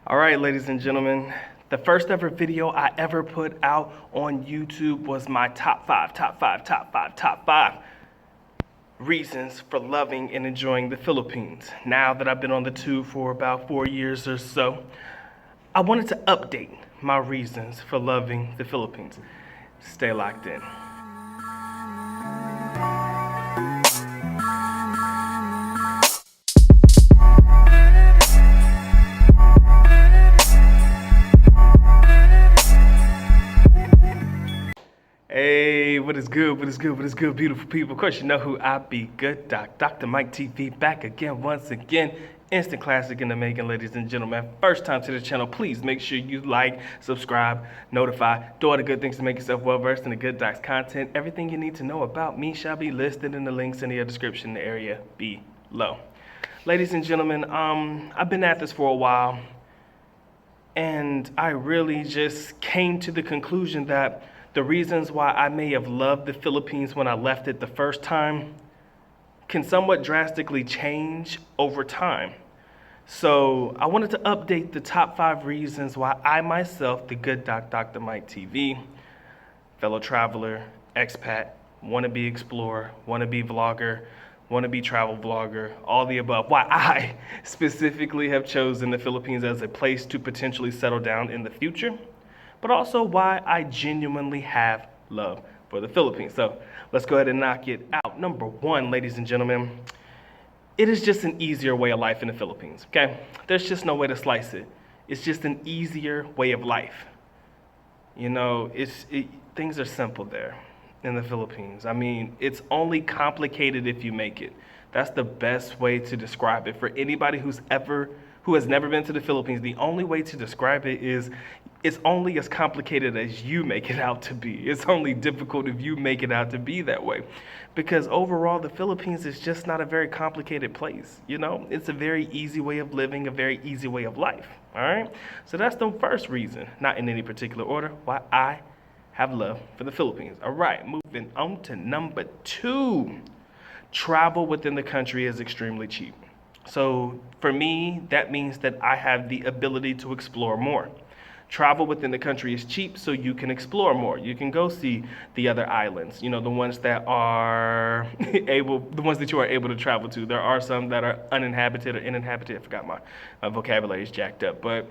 All right, ladies and gentlemen, the first ever video I ever put out on YouTube was my top five reasons for loving and enjoying the Philippines. Now that I've been on the tube for about 4 years or so, I wanted to update my reasons for loving the Philippines. Stay locked in. Hey, what is good, beautiful people? Of course, you know who I be, Good Doc, Dr. Mike TV, back again, once again. Instant classic in the making, ladies and gentlemen. First time to the channel, please make sure you like, subscribe, notify, do all the good things to make yourself well-versed in the Good Doc's content. Everything you need to know about me shall be listed in the links in the description area below. Ladies and gentlemen, I've been at this for a while, and I really just came to the conclusion that the reasons why I may have loved the Philippines when I left it the first time can somewhat drastically change over time. So I wanted to update the top 5 reasons why I myself, the Good Doc, Dr. Mike TV, fellow traveler, expat, wannabe explorer, wannabe vlogger, wannabe travel vlogger, all the above, why I specifically have chosen the Philippines as a place to potentially settle down in the future, but also why I genuinely have love for the Philippines. So let's go ahead and knock it out. Number 1, ladies and gentlemen, it is just an easier way of life in the Philippines, okay? There's just no way to slice it. It's just an easier way of life. You know, things are simple there in the Philippines. I mean, it's only complicated if you make it. That's the best way to describe it. For anybody who has never been to the Philippines, the only way to describe it is it's only as complicated as you make it out to be. It's only difficult if you make it out to be that way. Because overall, the Philippines is just not a very complicated place. You know, it's a very easy way of living, a very easy way of life. All right. So that's the first reason, not in any particular order, why I have love for the Philippines. All right. Moving on to number 2. Travel within the country is extremely cheap. So for me, that means that I have the ability to explore more. Travel within the country is cheap, so you can explore more. You can go see the other islands, you know, the ones that are the ones that you are able to travel to. There are some that are uninhabited or uninhabited. I forgot my vocabulary is jacked up, but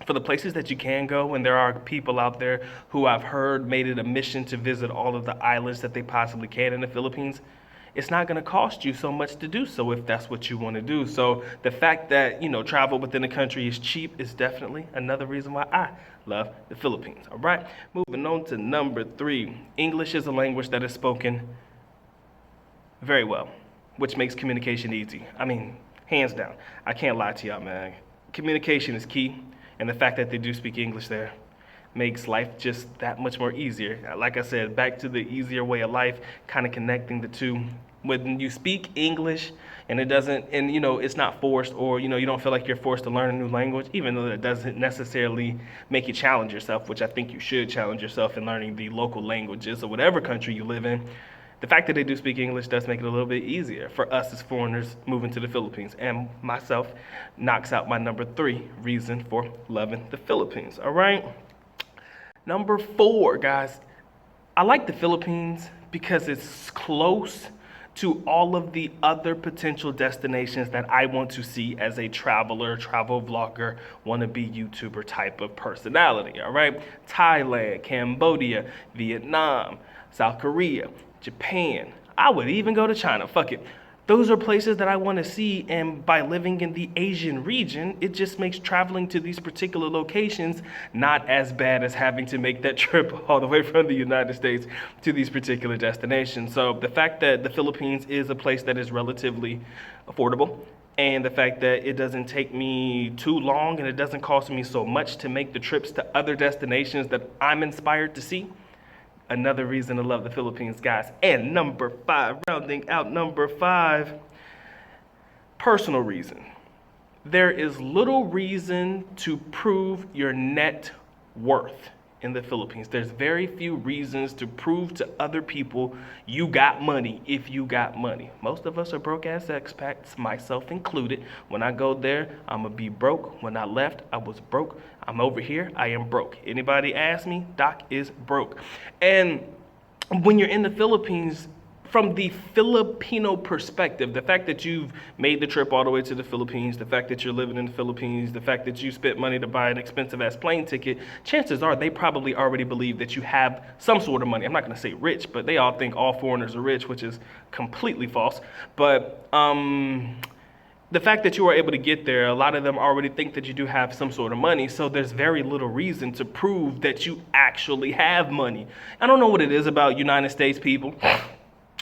for the places that you can go, and there are people out there who I've heard made it a mission to visit all of the islands that they possibly can in the Philippines, it's not going to cost you so much to do so if that's what you want to do. So the fact that, you know, travel within the country is cheap is definitely another reason why I love the Philippines. All right, moving on to number 3. English is a language that is spoken very well, which makes communication easy. I mean, hands down. I can't lie to y'all, man. Communication is key, and the fact that they do speak English there makes life just that much more easier. Like I said, back to the easier way of life, kind of connecting the two. When you speak English and you know, it's not forced, or, you know, you don't feel like you're forced to learn a new language, even though that doesn't necessarily make you challenge yourself, which I think you should challenge yourself in learning the local languages of whatever country you live in. The fact that they do speak English does make it a little bit easier for us as foreigners moving to the Philippines, and myself knocks out my number 3 reason for loving the Philippines. All right. Number 4, guys, I like the Philippines because it's close to all of the other potential destinations that I want to see as a traveler, travel vlogger, wannabe YouTuber type of personality, all right? Thailand, Cambodia, Vietnam, South Korea, Japan. I would even go to China, fuck it. Those are places that I want to see, and by living in the Asian region, it just makes traveling to these particular locations not as bad as having to make that trip all the way from the United States to these particular destinations. So the fact that the Philippines is a place that is relatively affordable, and the fact that it doesn't take me too long and it doesn't cost me so much to make the trips to other destinations that I'm inspired to see, another reason to love the Philippines, guys. And number 5, rounding out number 5, personal reason. There is little reason to prove your net worth in the Philippines. There's very few reasons to prove to other people you got money if you got money. Most of us are broke ass expats, myself included. When I go there, I'm gonna be broke. When I left, I was broke. I'm over here, I am broke. Anybody ask me, Doc is broke. And when you're in the Philippines, from the Filipino perspective, the fact that you've made the trip all the way to the Philippines, the fact that you're living in the Philippines, the fact that you spent money to buy an expensive ass plane ticket, chances are they probably already believe that you have some sort of money. I'm not going to say rich, but they all think all foreigners are rich, which is completely false. But the fact that you were able to get there, a lot of them already think that you do have some sort of money, so there's very little reason to prove that you actually have money. I don't know what it is about United States people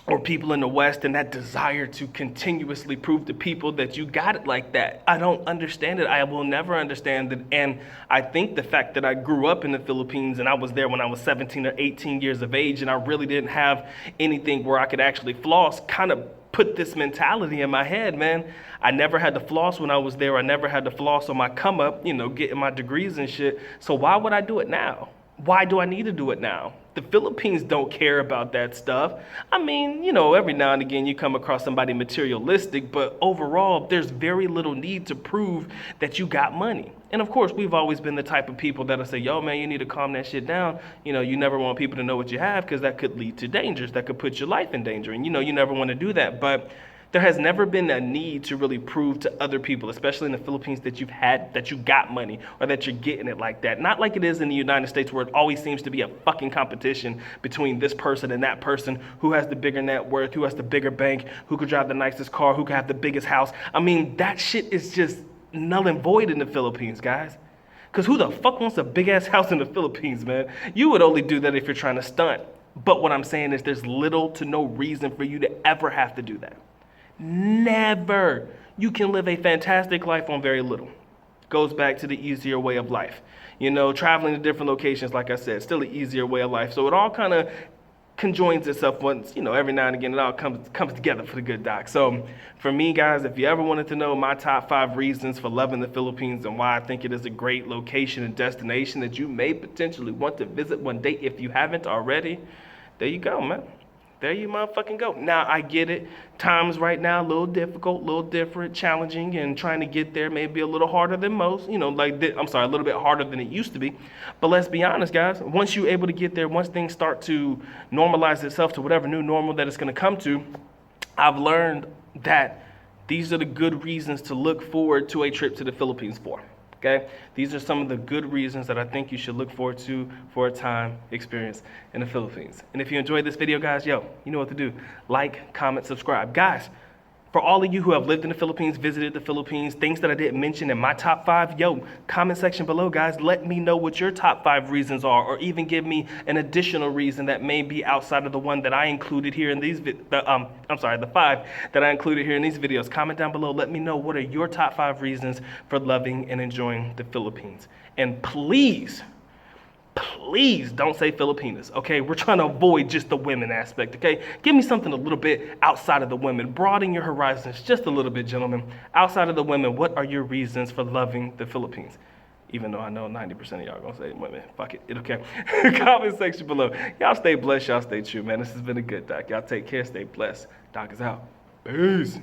or people in the West and that desire to continuously prove to people that you got it like that. I don't understand it. I will never understand it. And I think the fact that I grew up in the Philippines and I was there when I was 17 or 18 years of age and I really didn't have anything where I could actually floss kind of put this mentality in my head, man. I never had to floss when I was there. I never had to floss on my come up, getting my degrees and shit. So why would I do it now? Why do I need to do it now? The Philippines don't care about that stuff. I mean, every now and again you come across somebody materialistic, but overall, there's very little need to prove that you got money. And of course, we've always been the type of people that'll say, yo, man, you need to calm that shit down. You never want people to know what you have because that could lead to dangers. That could put your life in danger. And you never want to do that. But there has never been a need to really prove to other people, especially in the Philippines, that you got money or that you're getting it like that. Not like it is in the United States where it always seems to be a fucking competition between this person and that person, who has the bigger net worth, who has the bigger bank, who could drive the nicest car, who could have the biggest house. I mean, that shit is just null and void in the Philippines, guys. Because who the fuck wants a big ass house in the Philippines, man? You would only do that if you're trying to stunt. But what I'm saying is there's little to no reason for you to ever have to do that. Never. You can live a fantastic life on very little. Goes back to the easier way of life. Traveling to different locations, like I said, still an easier way of life. So it all kind of conjoins itself once, every now and again, it all comes together for the good, Doc. So for me, guys, if you ever wanted to know my top 5 reasons for loving the Philippines and why I think it is a great location and destination that you may potentially want to visit one day if you haven't already, there you go, man. There you motherfucking go. Now, I get it. Times right now, a little difficult, a little different, challenging, and trying to get there may be a little harder than most. A little bit harder than it used to be. But let's be honest, guys. Once you're able to get there, once things start to normalize itself to whatever new normal that it's going to come to, I've learned that these are the good reasons to look forward to a trip to the Philippines for. Okay, these are some of the good reasons that I think you should look forward to for a time experience in the Philippines. And if you enjoyed this video, guys, you know what to do. Like, comment, subscribe. Guys, for all of you who have lived in the Philippines, visited the Philippines, things that I didn't mention in my top 5, comment section below, guys. Let me know what your top 5 reasons are, or even give me an additional reason that may be outside of the one that I included here in these, the 5 that I included here in these videos. Comment down below. Let me know what are your top 5 reasons for loving and enjoying the Philippines. And please don't say Filipinas, okay? We're trying to avoid just the women aspect, okay? Give me something a little bit outside of the women. Broaden your horizons just a little bit, gentlemen. Outside of the women, what are your reasons for loving the Philippines? Even though I know 90% of y'all gonna say women. Fuck it, okay. Comment section below. Y'all stay blessed, y'all stay true, man. This has been a good Doc. Y'all take care, stay blessed. Doc is out. Peace.